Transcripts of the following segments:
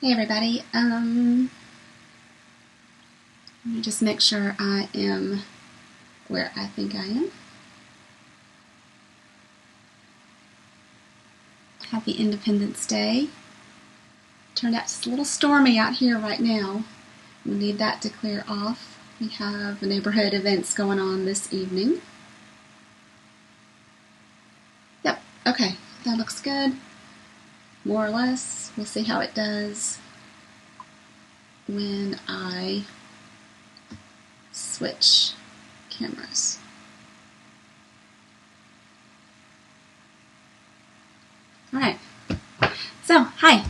Hey everybody, let me just make sure I am where I think I am. Happy Independence Day. Turned out just a little stormy out here right now. We need that to clear off. We have neighborhood events going on this evening. Yep, okay, that looks good. More or less. We'll see how it does when I switch cameras. Alright, so hi,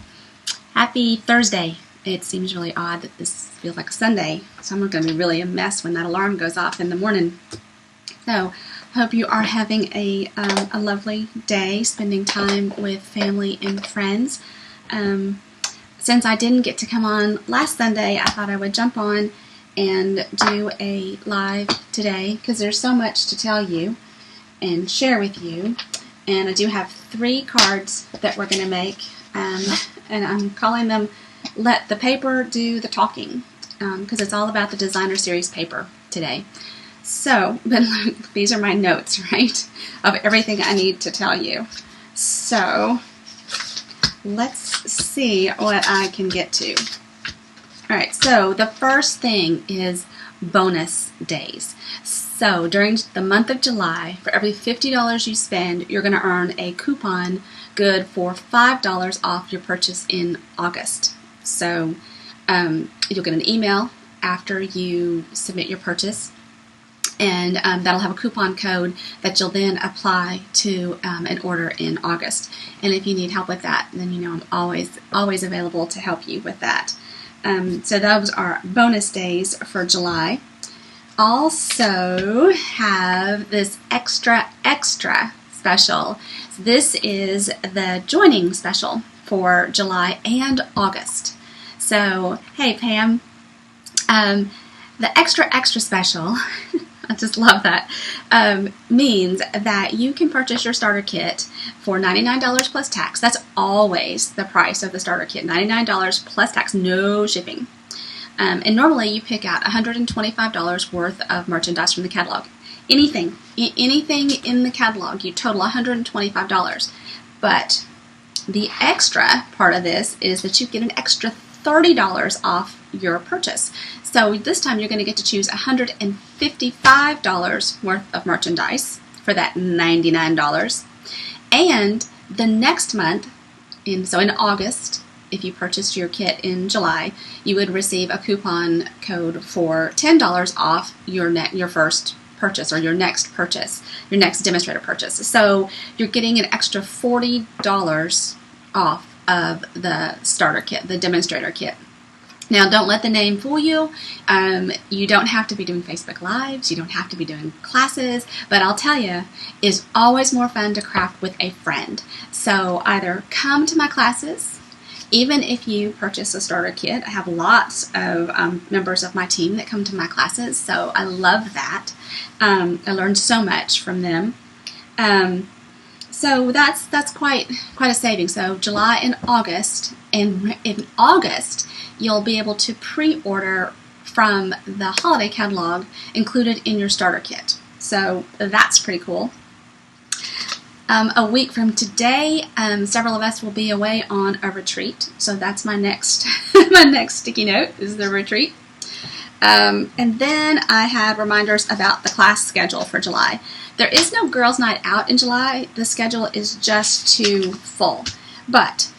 happy Thursday. It seems really odd that this feels like a Sunday, so I'm going to be really a mess when that alarm goes off in the morning. So, hope you are having a lovely day, spending time with family and friends. Since I didn't get to come on last Sunday, I thought I would jump on and do a live today because there's so much to tell you and share with you. And I do have 3 cards that we're going to make, and I'm calling them Let the Paper Do the Talking, because it's all about the Designer Series paper today. So, but these are my notes, right, of everything I need to tell you. So, let's see what I can get to. Alright, so the first thing is bonus days. So during the month of July, for every $50 you spend, you're going to earn a coupon good for $5 off your purchase in August. So you'll get an email after you submit your purchase, and that'll have a coupon code that you'll then apply to an order in August. And if you need help with that, then you know I'm always available to help you with that. So those are bonus days for July. Also have this extra special. So this is the joining special for July and August. So hey Pam, the extra special, I just love that, means that you can purchase your starter kit for $99 plus tax. That's always the price of the starter kit, $99 plus tax, no shipping. And normally you pick out $125 worth of merchandise from the catalog. Anything in the catalog, you total $125. But the extra part of this is that you get an extra $30 off your purchase. So this time you're going to get to choose $155 worth of merchandise for that $99. And the next month, in August, if you purchased your kit in July, you would receive a coupon code for $10 off your first purchase, or your next purchase, your next demonstrator purchase. So you're getting an extra $40 off of the starter kit, the demonstrator kit. Now, don't let the name fool you. You don't have to be doing Facebook Lives. You don't have to be doing classes. But I'll tell you, it's always more fun to craft with a friend. So either come to my classes. Even if you purchase a starter kit, I have lots of members of my team that come to my classes, so I love that. I learned so much from them. So that's quite a saving. So July and August, and in August, you'll be able to pre-order from the holiday catalog included in your starter kit. So that's pretty cool. A week from today, several of us will be away on a retreat. So that's my next my next sticky note is the retreat. And then I have reminders about the class schedule for July. There is no girls' night out in July. The schedule is just too full. But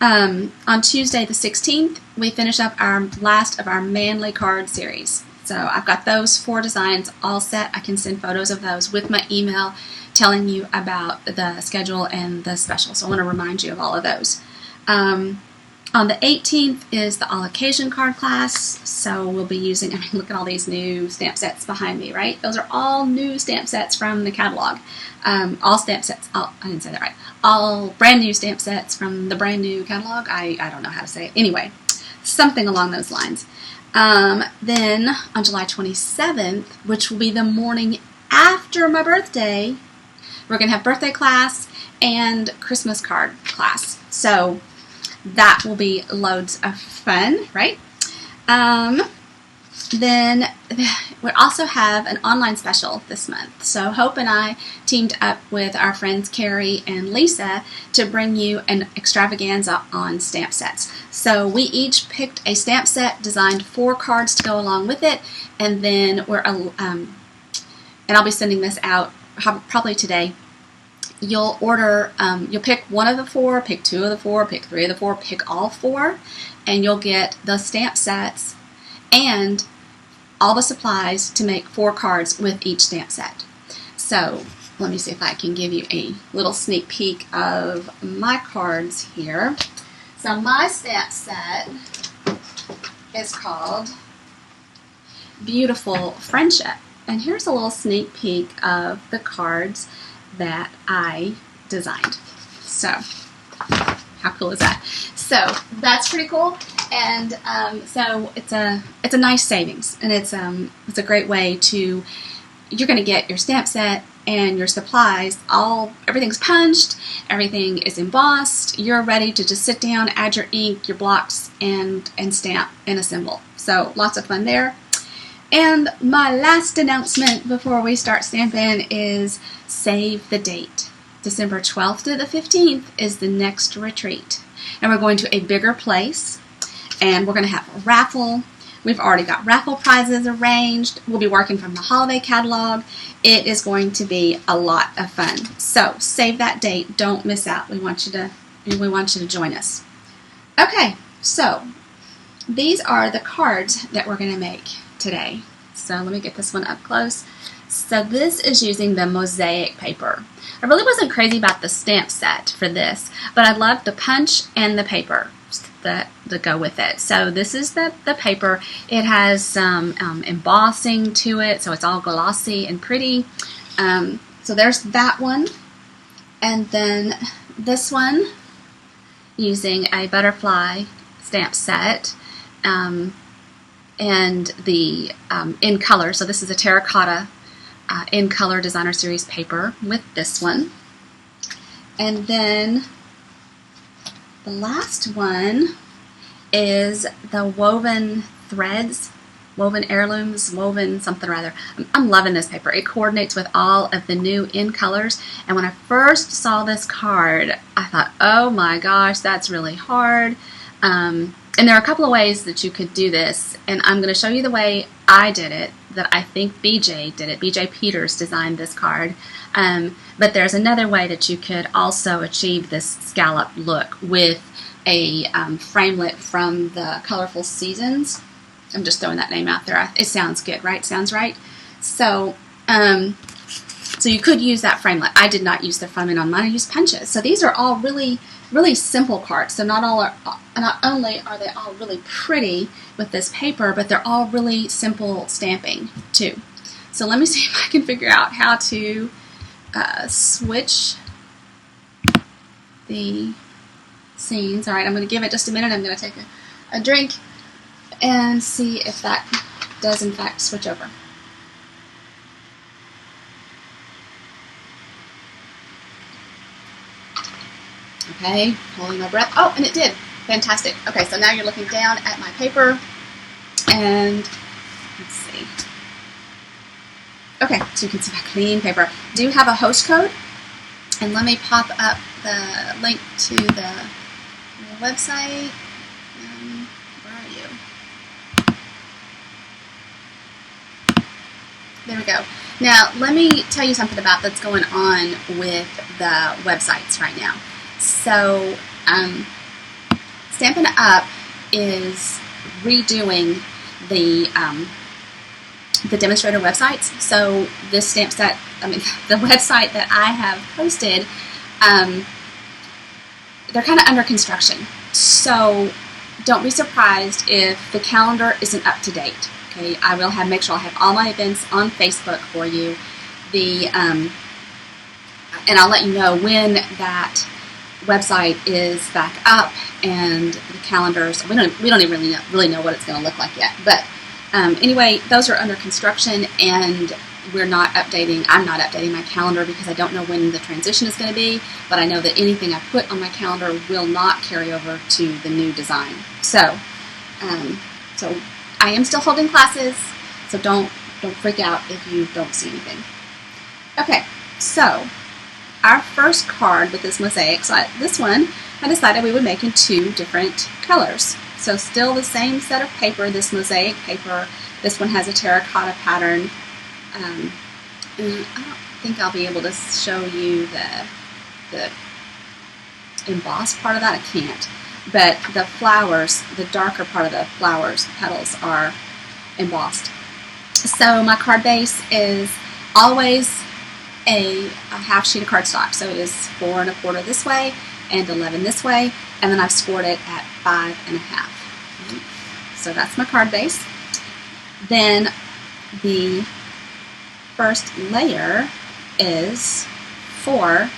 on Tuesday the 16th, we finish up our last of our Manly card series. So I've got those 4 designs all set. I can send photos of those with my email telling you about the schedule and the special. So I want to remind you of all of those. On the 18th is the all occasion card class. So we'll be using, look at all these new stamp sets behind me, right? Those are all new stamp sets from the catalog. All stamp sets, I didn't say that right. All brand new stamp sets from the brand new catalog. I don't know how to say it. Anyway, something along those lines. Then on July 27th, which will be the morning after my birthday, we're going to have birthday class and Christmas card class. So that will be loads of fun, right? Then we also have an online special this month. So Hope and I teamed up with our friends Carrie and Lisa to bring you an extravaganza on stamp sets. So we each picked a stamp set, designed 4 cards to go along with it, and then and I'll be sending this out probably today. You'll order, you'll pick 1 of the 4, pick 2 of the 4, pick 3 of the 4, pick all 4, and you'll get the stamp sets and all the supplies to make 4 cards with each stamp set. So let me see if I can give you a little sneak peek of my cards here. So my stamp set is called Beautiful Friendship. And here's a little sneak peek of the cards that I designed. So how cool is that? So that's pretty cool. And so it's a nice savings, and it's a great way to, you're going to get your stamp set and your supplies, everything's punched, everything is embossed, you're ready to just sit down, add your ink, your blocks, and stamp and assemble. So lots of fun there. And my last announcement before we start stamping is save the date. December 12th to the 15th is the next retreat, and we're going to a bigger place. And we're going to have a raffle. We've already got raffle prizes arranged. We'll be working from the holiday catalog. It is going to be a lot of fun. So save that date. Don't miss out. We want you to join us. Okay, so these are the cards that we're going to make today. So let me get this one up close. So this is using the mosaic paper. I really wasn't crazy about the stamp set for this, but I loved the punch and the paper that go with it. So this is the paper. It has some embossing to it, so it's all glossy and pretty. So there's that one. And then this one, using a butterfly stamp set, and the in color. So this is a terracotta in color designer series paper with this one. And then the last one is the woven threads, woven heirlooms, woven something or other. I'm loving this paper. It coordinates with all of the new in colors. And when I first saw this card, I thought, oh my gosh, that's really hard. And there are a couple of ways that you could do this. And I'm going to show you the way I did it, that I think BJ did it. BJ Peters designed this card. But there's another way that you could also achieve this scallop look with a framelit from the Colorful Seasons. I'm just throwing that name out there. It sounds good, right? Sounds right? So, so you could use that framelit. I did not use the framelit on mine. I used punches. So these are all really, really simple cards. So not only are they all really pretty with this paper, but they're all really simple stamping too. So let me see if I can figure out how to switch the scenes. All right, I'm going to give it just a minute. I'm going to take a drink and see if that does in fact switch over. Okay, holding my breath. Oh, and it did. Fantastic. Okay, so now you're looking down at my paper, and let's see. Okay, so you can see my clean paper. Do you have a host code? And let me pop up the link to the website. Where are you? There we go. Now, let me tell you something about that's going on with the websites right now. So, Stampin' Up! Is redoing the demonstrator websites. So this stamp set, the website that I have posted, they're kind of under construction. So don't be surprised if the calendar isn't up to date. Okay, I will make sure I have all my events on Facebook for you. And I'll let you know when that website is back up and the calendars. We don't even really know what it's going to look like yet. But anyway, those are under construction, and I'm not updating my calendar because I don't know when the transition is going to be, but I know that anything I put on my calendar will not carry over to the new design. So, so I am still holding classes, so don't freak out if you don't see anything. Okay, so our first card with this mosaic, so this one I decided we would make in 2 different colors. So still the same set of paper, this mosaic paper. This one has a terracotta pattern. And I don't think I'll be able to show you the embossed part of that. I can't. But the flowers, the darker part of the flowers, petals, are embossed. So my card base is always a half sheet of cardstock. So it is 4 1/4 this way and 11 this way, and then I've scored it at 5 1/2. So that's my card base. Then the first layer is 4,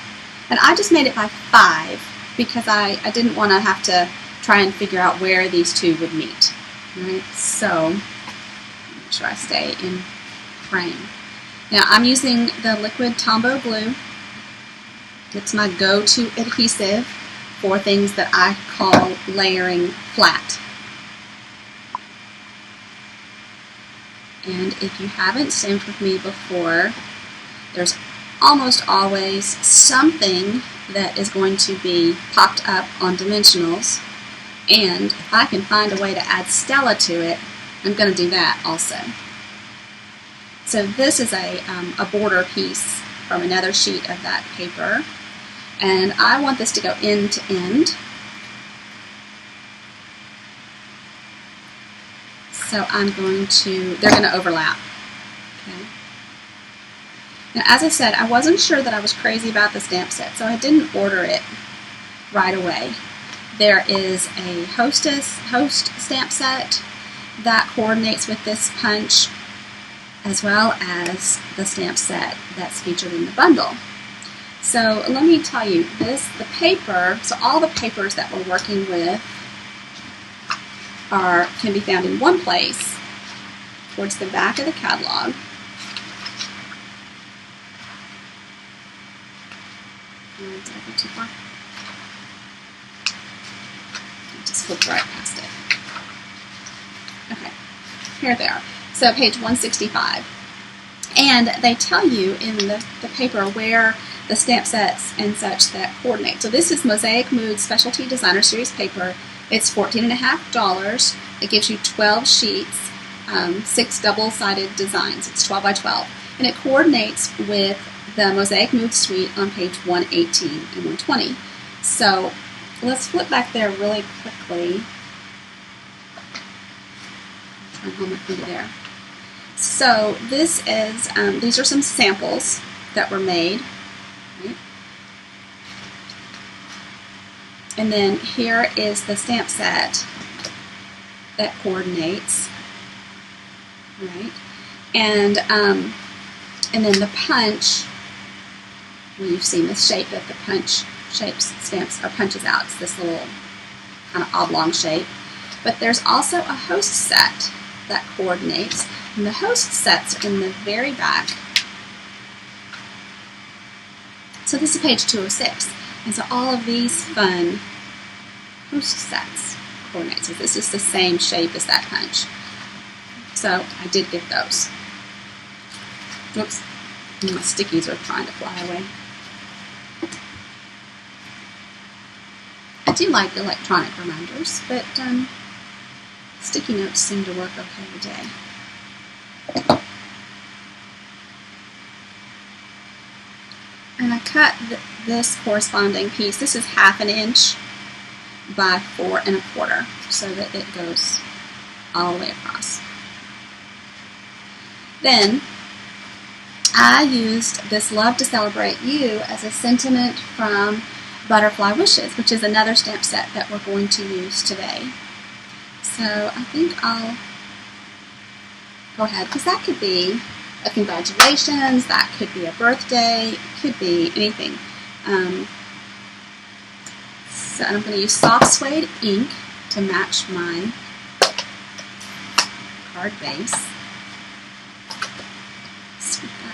and I just made it by 5 because I didn't want to have to try and figure out where these 2 would meet. Right? So make sure I stay in frame. Now I'm using the liquid Tombow glue. It's my go-to adhesive for things that I call layering flat. And if you haven't stamped with me before, there's almost always something that is going to be popped up on dimensionals, and if I can find a way to add Stella to it, I'm going to do that also. So this is a border piece from another sheet of that paper, and I want this to go end to end. So they're going to overlap. Okay. Now, as I said, I wasn't sure that I was crazy about the stamp set, so I didn't order it right away. There is a host stamp set that coordinates with this punch, as well as the stamp set that's featured in the bundle. So let me tell you, the paper, so all the papers that we're working with can be found in one place towards the back of the catalog. Did I go too far? I just flipped right past it. Okay, here they are. So page 165. And they tell you in the paper where the stamp sets and such that coordinate. So this is Mosaic Mood Specialty Designer Series paper. It's $14.50. It gives you 12 sheets, 6 double-sided designs. It's 12 by 12. And it coordinates with the Mosaic Mood Suite on page 118 and 120. So let's flip back there really quickly. Try and hold my finger there. So this is, these are some samples that were made. Right? And then here is the stamp set that coordinates, right? And then the punch. Well, you've seen the shape that the punch shapes stamps or punches out. It's this little kind of oblong shape. But there's also a host set that coordinates, and the host sets are in the very back. So this is page 206. And so all of these fun host sets coordinate. So this is the same shape as that punch. So I did get those. Oops. My stickies are trying to fly away. I do like electronic reminders, but sticky notes seem to work okay today. And I cut this corresponding piece. This is 1/2 inch by 4 1/4, so that it goes all the way across. Then I used this Love to Celebrate You as a sentiment from Butterfly Wishes, which is another stamp set that we're going to use today. So I think I'll go ahead, because that could be a congratulations, that could be a birthday, it could be anything. So I'm going to use soft suede ink to match my card base. Sweep that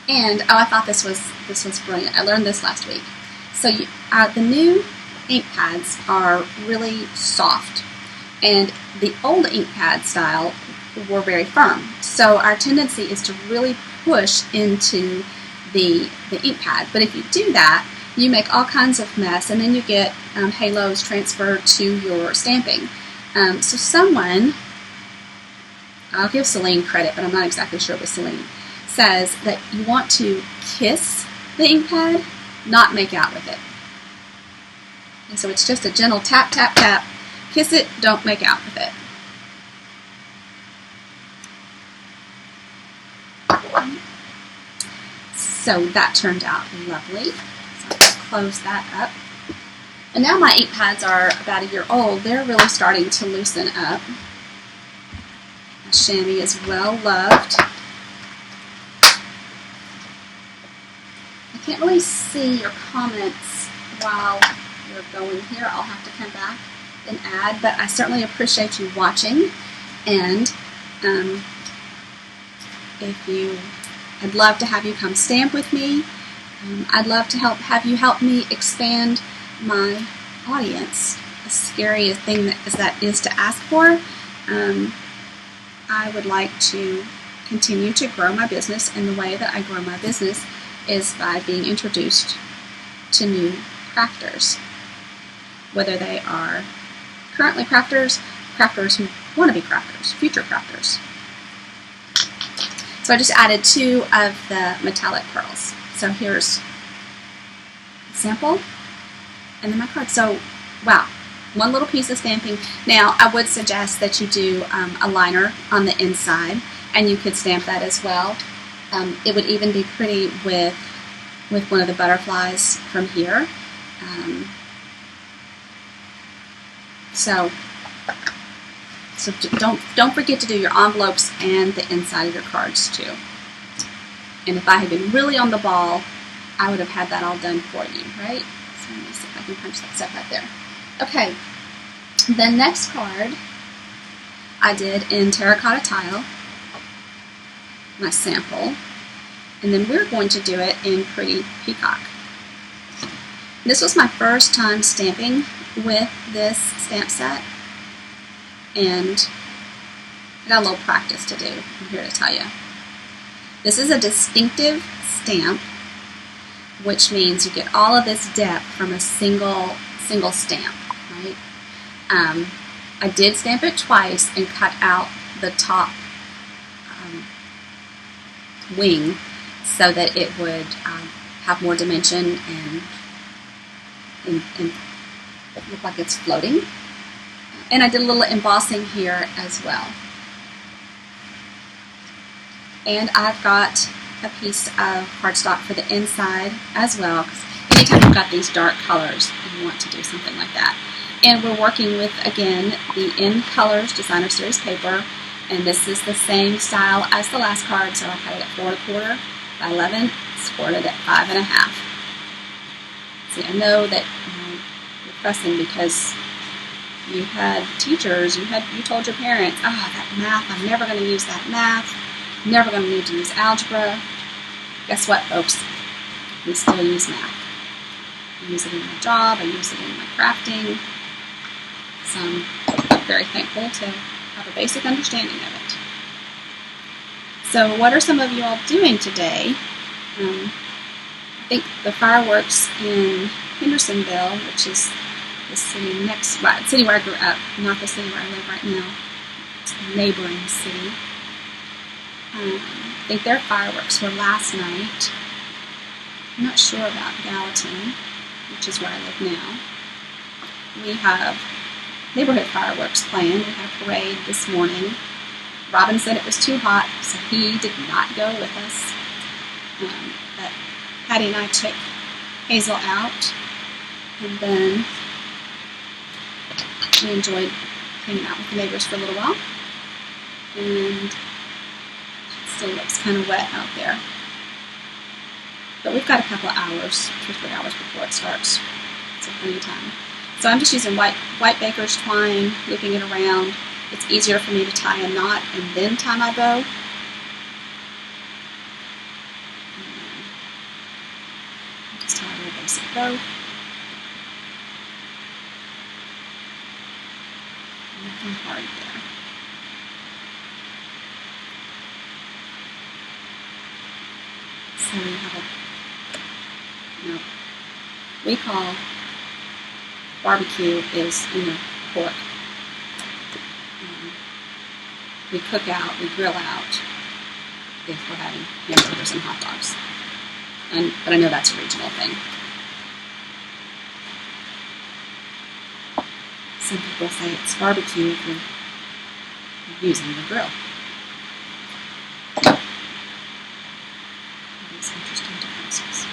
And oh, I thought this was brilliant. I learned this last week. So the new ink pads are really soft, and the old ink pad style were very firm. So our tendency is to really push into the ink pad. But if you do that, you make all kinds of mess, and then you get halos transferred to your stamping. So someone, I'll give Celine credit, but I'm not exactly sure it was Celine, says that you want to kiss the ink pad, not make out with it. And so it's just a gentle tap, tap, tap. Kiss it, don't make out with it. So that turned out lovely. So I'll close that up. And now my ink pads are about a year old. They're really starting to loosen up. My chamois is well loved. I can't really see your comments while you're going here. I'll have to come back and add, but I certainly appreciate you watching. And I'd love to have you come stamp with me. I'd love to have you help me expand my audience. As scary a thing that is to ask for, I would like to continue to grow my business, and the way that I grow my business is by being introduced to new crafters, whether they are currently crafters who want to be crafters, future crafters. So I just added 2 of the metallic pearls. So here's a sample, and then my card. So, wow, one little piece of stamping. Now, I would suggest that you do a liner on the inside, and you could stamp that as well. It would even be pretty with one of the butterflies from here. So don't forget to do your envelopes and the inside of your cards too. And if I had been really on the ball, I would have had that all done for you, right? So let me see if I can punch that stuff right there. Okay, the next card I did in terracotta tile, my sample, and then we're going to do it in Pretty Peacock. This was my first time stamping with this stamp set, and I got a little practice to do, I'm here to tell you. This is a distinctive stamp, which means you get all of this depth from a single stamp, right? I did stamp it twice and cut out the top wing so that it would have more dimension and look like it's floating. And I did a little embossing here as well. And I've got a piece of cardstock for the inside as well, because anytime you've got these dark colors, you want to do something like that. And we're working with, again, the In Colors Designer Series paper, and this is the same style as the last card, so I cut it at 4 1/4 by 11, scored it at 5 1/2. See, I know that you're pressing because you had teachers, you told your parents, oh, that math, I'm never going to use that math, never going to need to use algebra. Guess what, folks? We still use math. I use it in my job, I use it in my crafting. So I'm very thankful to have a basic understanding of it. So what are some of you all doing today? I think the fireworks in Hendersonville, which is the city city where I grew up, not the city where I live right now. It's a neighboring city. I think their fireworks were last night. I'm not sure about Gallatin, which is where I live now. We have neighborhood fireworks planned. We had a parade this morning. Robin said it was too hot, so he did not go with us. But Patty and I took Hazel out, and then we enjoyed hanging out with the neighbors for a little while. And it still looks kind of wet out there. But we've got a couple of hours, 2 or 3 hours before it starts. So plenty of time. So I'm just using white baker's twine, looping it around. It's easier for me to tie a knot and then tie my bow. Just have a little basic bow. Nothing hard there. So we have we call barbecue is, pork. We cook out, we grill out if we're having hamburgers and hot dogs. But I know that's a regional thing. Some people say it's barbecue if you're using the grill. These interesting differences.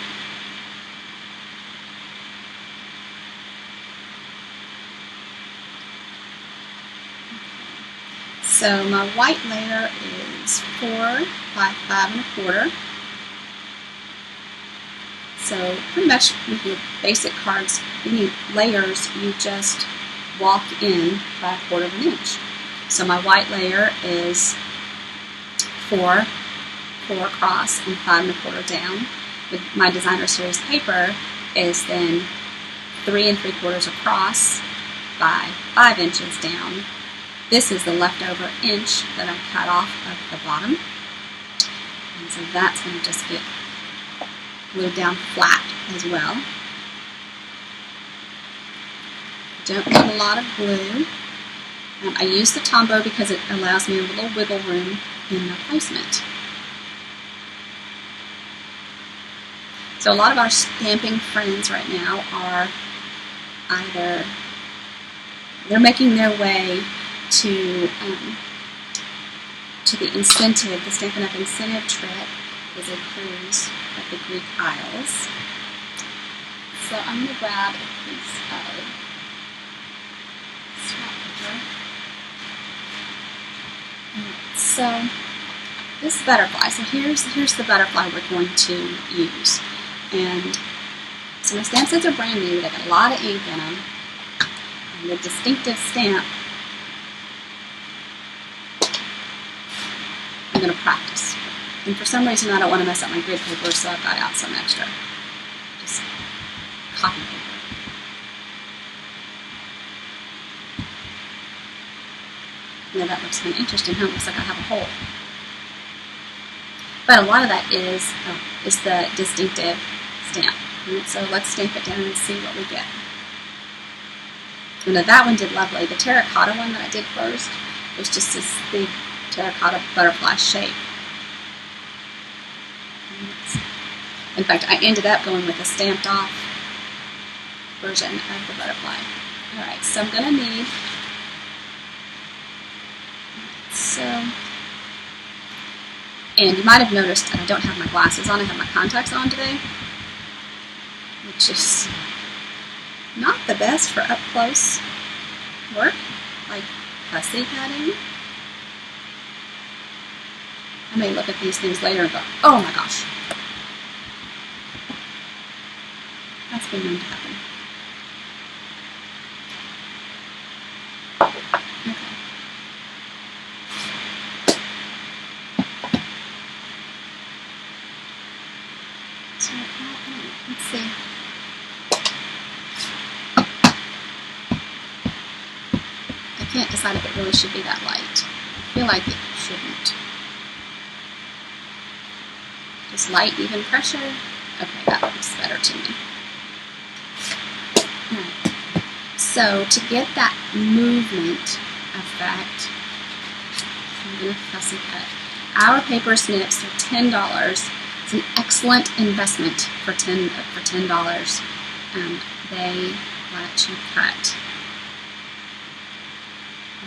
So my white layer is 4 by 5 1/4. So pretty much with your basic cards, any layers, you just walk in by 1/4 inch. So my white layer is 4 across and 5 1/4 down. With my designer series paper is then 3 3/4 across by 5 inches down. This is the leftover inch that I cut off of the bottom. And so that's going to just get glued down flat as well. Don't need a lot of glue. I use the Tombow because it allows me a little wiggle room in the placement. So a lot of our stamping friends right now are either, they're making their way to the incentive, the Stampin' Up! Incentive trip is a cruise at the Greek Isles. So I'm going to grab a piece of scrap paper. So this butterfly, so here's the butterfly we're going to use. And so my stamp sets are brand new, they got a lot of ink in them. And the distinctive stamp, I'm going to practice. And for some reason I don't want to mess up my grid paper, so I've got out some extra. Just copy paper. Yeah, that looks kind of interesting, huh? Looks like I have a hole. But a lot of that is the distinctive stamp. And so let's stamp it down and see what we get. Now that one did lovely. The terracotta one that I did first was just this big terracotta butterfly shape. In fact, I ended up going with a stamped off version of the butterfly. Alright, so I'm going to need, and you might have noticed that I don't have my glasses on, I have my contacts on today, which is not the best for up close work, like fussy cutting. I may look at these things later and go, oh my gosh. That's been known to happen. Okay. So, let's see. I can't decide if it really should be that light. I feel like it shouldn't. Just light, even pressure. Okay, that looks better to me. Alright. So to get that movement effect, I'm going to fussy cut. Our paper snips are $10. It's an excellent investment for $10. They let you cut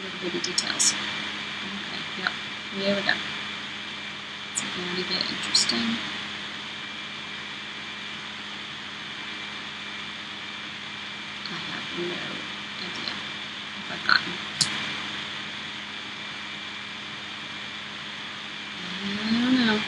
little bitty details. Okay, yep, here we go. It's going to get interesting. I have no idea if I've gotten. I don't know.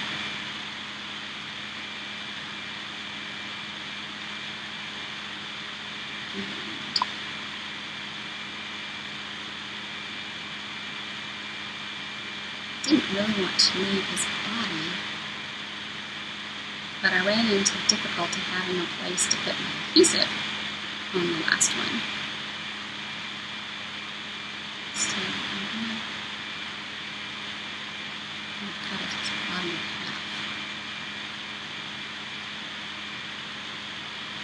Didn't really want to leave his body. but I ran into difficulty having a place to put my adhesive on the last one. So I'm going to cut it to the bottom of half.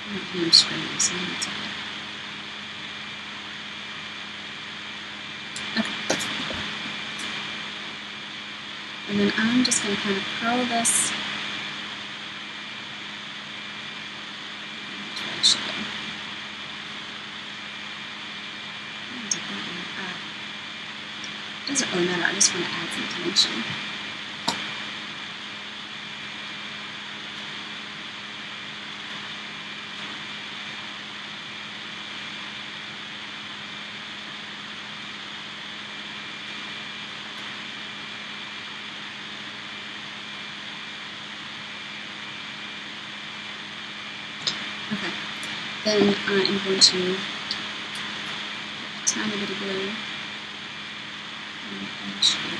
I don't hear him screaming, so it's okay. Okay. And then I'm just going to kind of curl this. That's where it should go. It doesn't really matter, I just want to add some dimension. Okay, then I am going to put a tiny bit of glue on the edge here.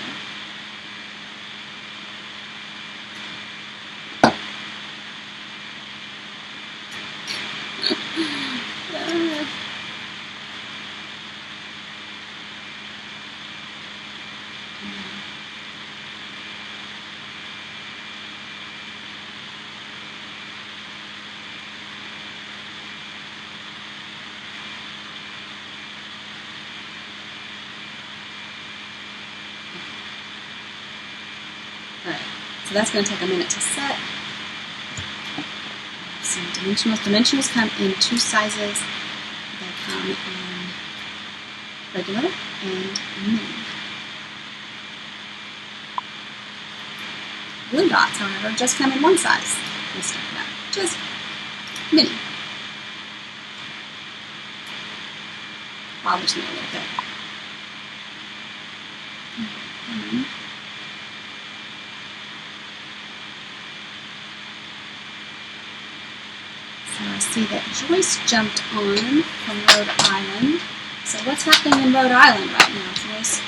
Alright, so that's going to take a minute to set. So dimensionals come in two sizes. They come in regular and mini. Blue dots, however, just come in one size. Let's start that. Just mini. Bothers me a little bit. So I see that Joyce jumped on from Rhode Island. So what's happening in Rhode Island right now, Joyce?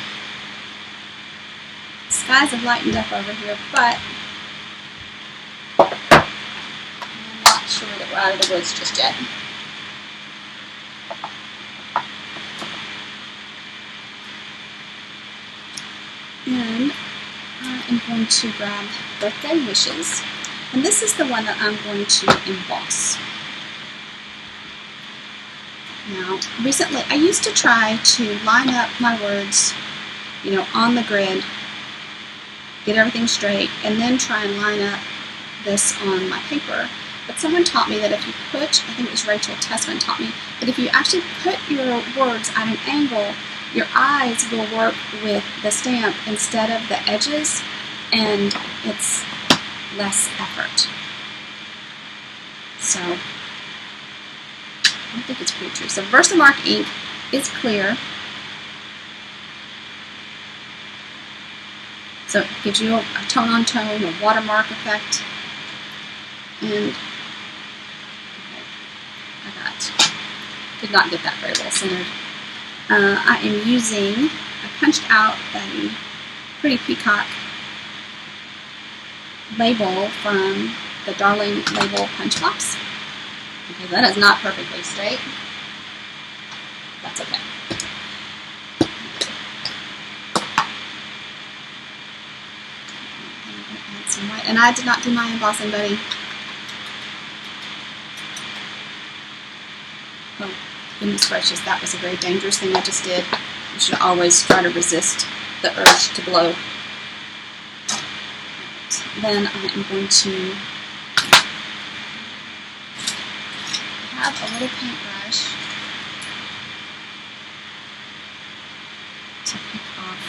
Skies have lightened up over here, but I'm not sure that we're out of the woods just yet. And I am going to grab Birthday Wishes. And this is the one that I'm going to emboss. Now, recently, I used to try to line up my words, on the grid, get everything straight, and then try and line up this on my paper. But someone taught me that if you put, I think it was Rachel Tessman taught me, that if you actually put your words at an angle, your eyes will work with the stamp instead of the edges, and it's less effort. So, I think it's pretty true. So Versamark ink is clear. So it gives you a tone-on-tone, a watermark effect. And did not get that very well centered. I am using, I punched out a Pretty Peacock label from the Darling Label punch box. Okay, that is not perfectly straight. That's okay. Add some white, and I did not do my embossing, buddy. Oh, goodness gracious, that was a very dangerous thing I just did. You should always try to resist the urge to blow. Then I am going to have a little paintbrush to pick off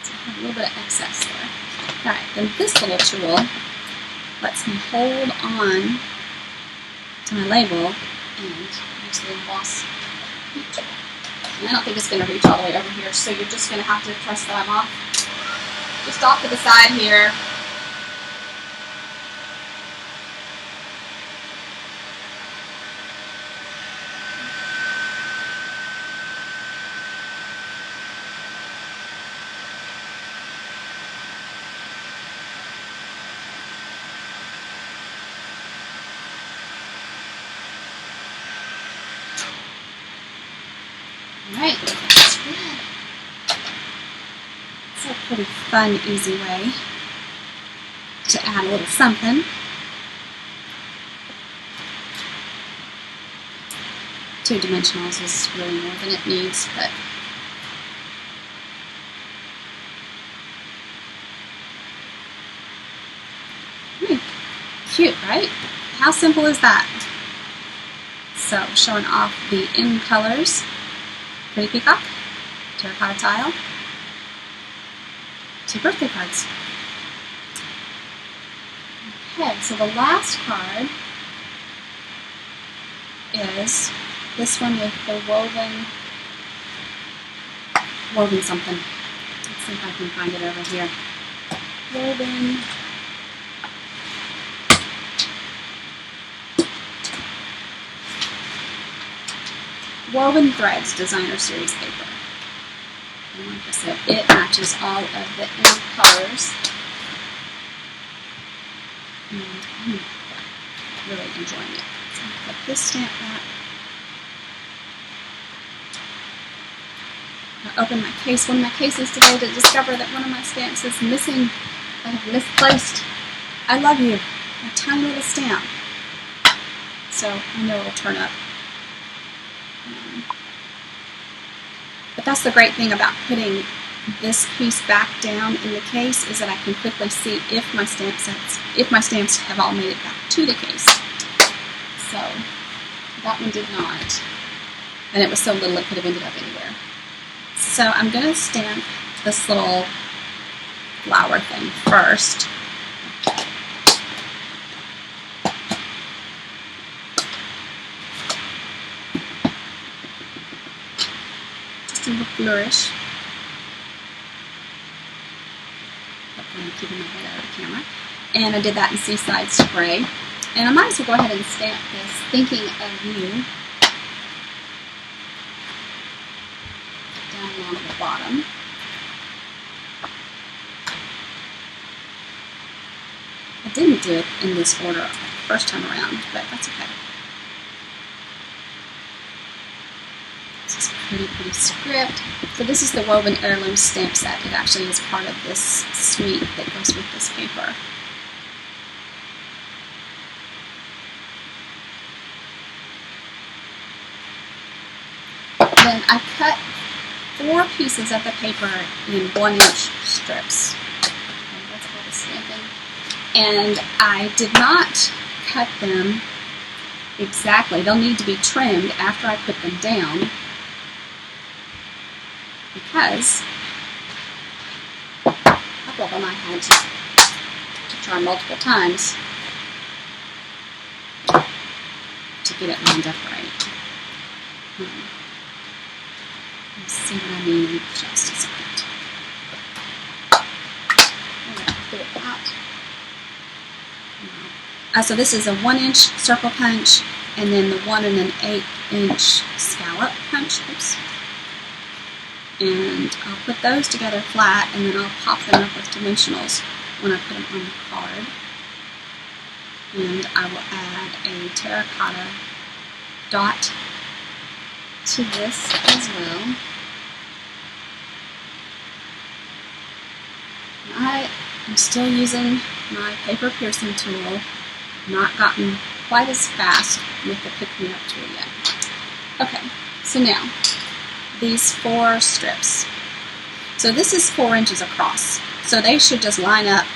so I have a little bit of excess there. Alright, then this little tool lets me hold on to my label and use the emboss heat tool. And I don't think it's going to reach all the way over here, so you're just going to have to trust that I'm off. Just off to the side here. Alright, that's good. It's a pretty fun, easy way to add a little something. Two dimensionals is really more than it needs, but cute, right? How simple is that? So, showing off the in colors. Pretty peacock, terracotta tile, 2 birthday cards. Okay, so the last card is this one with the woven something. Let's see if I can find it over here. Woven Threads Designer Series paper. And like I said, it matches all of the in colors. And I'm really enjoying it. So I'm going to put this stamp back. I opened my case, one of my cases today, to discover that one of my stamps is missing. I have misplaced I love you, a tiny little stamp. So I know it'll turn up. But that's the great thing about putting this piece back down in the case, is that I can quickly see if my stamps have all made it back to the case. So that one did not, and it was so little it could have ended up anywhere. So I'm going to stamp this little flower thing first. Just a little flourish. Hopefully I'm keeping my head out of the camera. And I did that in Seaside Spray. And I might as well go ahead and stamp this, thinking of you, down along the bottom. I didn't do it in this order the first time around, but that's okay. This is pretty script. So this is the Woven Heirloom stamp set. It actually is part of this suite that goes with this paper. Then I cut 4 pieces of the paper in 1-inch strips. Okay, that's all the stamping. And I did not cut them exactly. They'll need to be trimmed after I put them down, because a couple of them I had to try multiple times to get it lined up right. Let's see what I mean in just a second. I'm going to pull it out. So this is a 1-inch circle punch, and then the 1 1/8-inch scallop punch. Oops. And I'll put those together flat, and then I'll pop them up with dimensionals when I put them on the card. And I will add a terracotta dot to this as well. I am still using my paper piercing tool. Not gotten quite as fast with the pick-me-up tool yet. Okay, so now these 4 strips. So this is 4 inches across, so they should just line up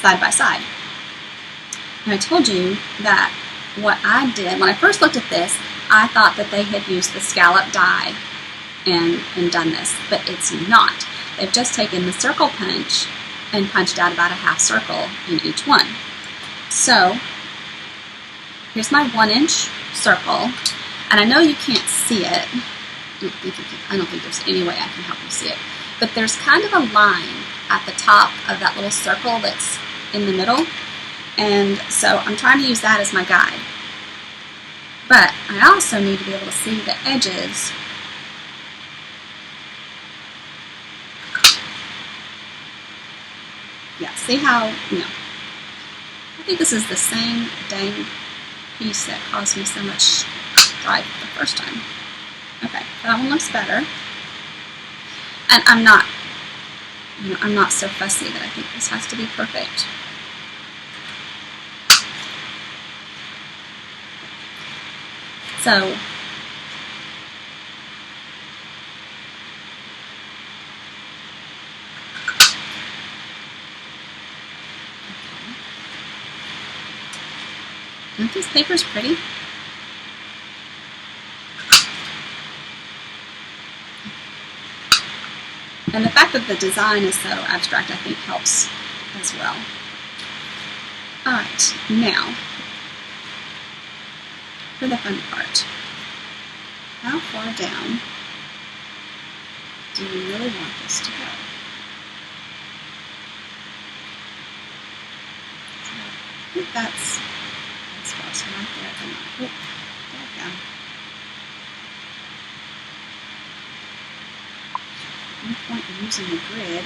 side by side. And I told you that what I did when I first looked at this, I thought that they had used the scallop die and done this, but it's not. They've just taken the circle punch and punched out about a half circle in each one. So here's my 1-inch circle, and I know you can't see it. I don't think there's any way I can help you see it, but there's kind of a line at the top of that little circle that's in the middle, and so I'm trying to use that as my guide. But I also need to be able to see the edges. Yeah, see how, I think this is the same dang piece that caused me so much strife the first time. Okay, that one looks better. And I'm not so fussy that I think this has to be perfect. So aren't these papers pretty? And the fact that the design is so abstract, I think, helps as well. All right, now for the fun part. How far down do you really want this to go? So I think that's far, so right there. Oh, there we go. No point in using the grid.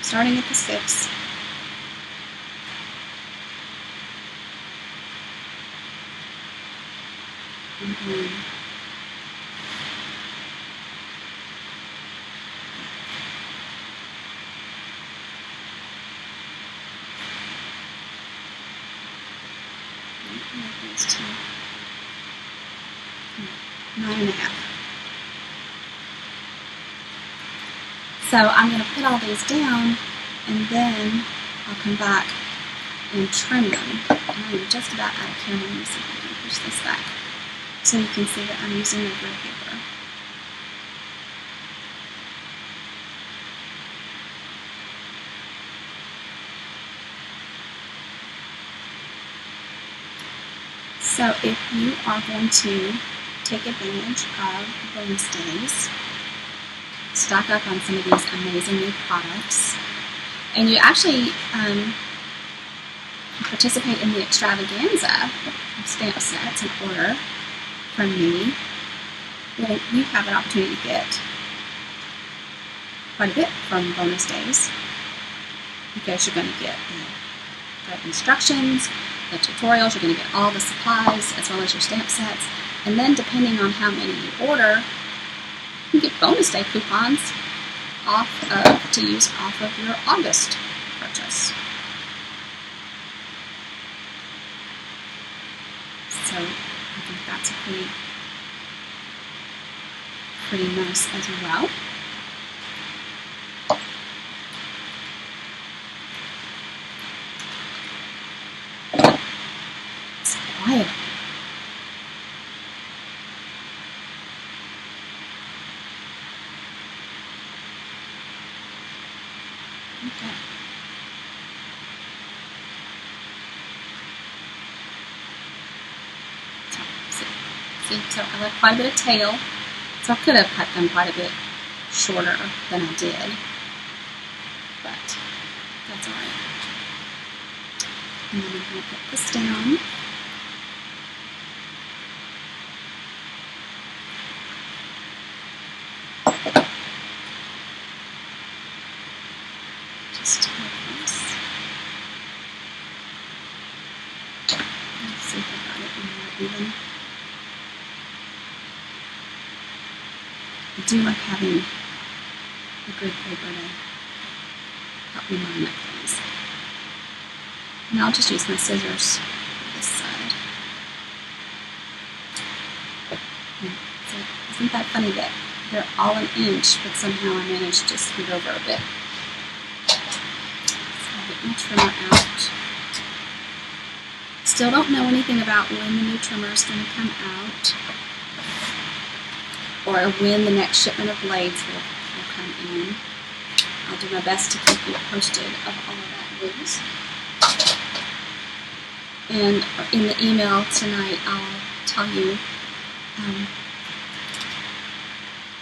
Starting at the 6. These two. 9.5. So I'm going to put all these down, and then I'll come back and trim them. I'm just about out of camera. Let me see if I can push this back so you can see that I'm using the grid paper. So if you are going to take advantage of bonus days, stock up on some of these amazing new products, and you actually participate in the extravaganza of stamp sets and order from me, well, you have an opportunity to get quite a bit from bonus days, because you're going to get the instructions, the tutorials, you're going to get all the supplies as well as your stamp sets, and then depending on how many you order, you get bonus day coupons to use off of your August purchase. So I think that's pretty nice as well. It's quiet. Okay. See, so I left quite a bit of tail, so I could have cut them quite a bit shorter than I did, but that's all right. And then I'm going to put this down. Just like this. Let's see if I got it in more even. I do like having a grid paper to help me line up things. And I'll just use my scissors for this side. So, isn't that funny that they're all an inch, but somehow I managed to scoot over a bit. So I'll get my trimmer out. Still don't know anything about when the new trimmer is going to come out, or when the next shipment of blades will come in. I'll do my best to keep you posted of all of that news. And in the email tonight, I'll tell you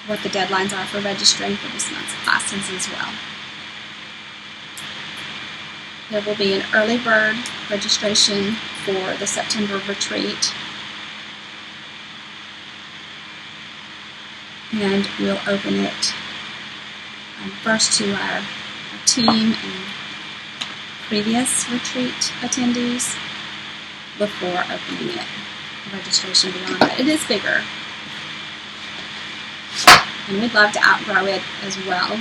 what the deadlines are for registering for this month's classes as well. There will be an early bird registration for the September retreat. And we'll open it first to our team and previous retreat attendees before opening it. Registration beyond that. It is bigger. And we'd love to outgrow it as well.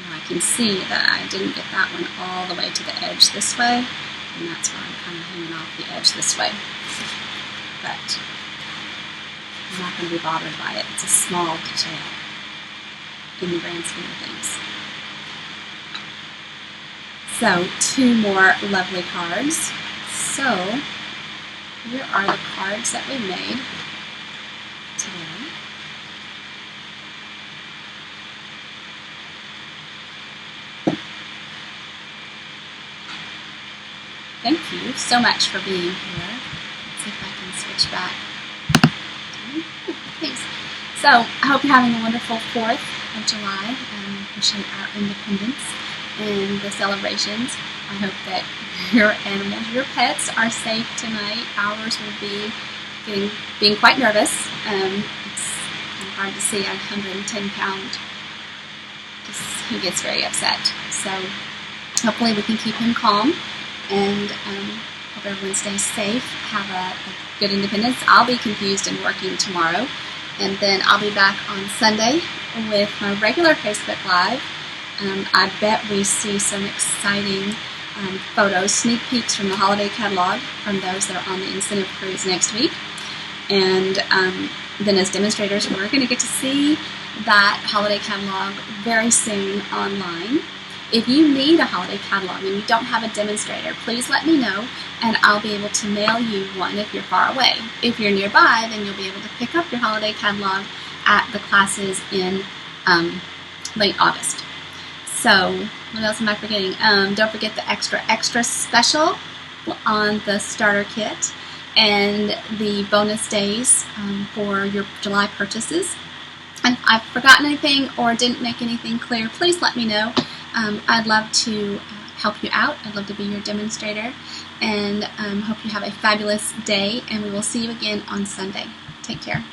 I can see that I didn't get that one all the way to the edge this way, and that's why I'm kind of hanging off the edge this way. But I'm not going to be bothered by it. It's a small detail in the grand scheme of things. So, 2 more lovely cards. So, here are the cards that we made today. Thank you so much for being here. Let's see if I can switch back. Thanks. So, I hope you're having a wonderful 4th of July. Appreciate our independence and the celebrations. I hope that your animals, your pets, are safe tonight. Ours will be being quite nervous. It's kind of hard to see a 110-pound. He gets very upset. So, hopefully we can keep him calm. And hope everyone stays safe. Have a good independence. I'll be confused and working tomorrow. And then I'll be back on Sunday with my regular Facebook Live. I bet we see some exciting photos, sneak peeks from the holiday catalog from those that are on the incentive cruise next week. And then as demonstrators, we're going to get to see that holiday catalog very soon online. If you need a holiday catalog and you don't have a demonstrator, please let me know and I'll be able to mail you one if you're far away. If you're nearby, then you'll be able to pick up your holiday catalog at the classes in late August. So, what else am I forgetting? Don't forget the extra special on the starter kit and the bonus days for your July purchases. And if I've forgotten anything or didn't make anything clear, please let me know. I'd love to help you out. I'd love to be your demonstrator. And hope you have a fabulous day, and we will see you again on Sunday. Take care.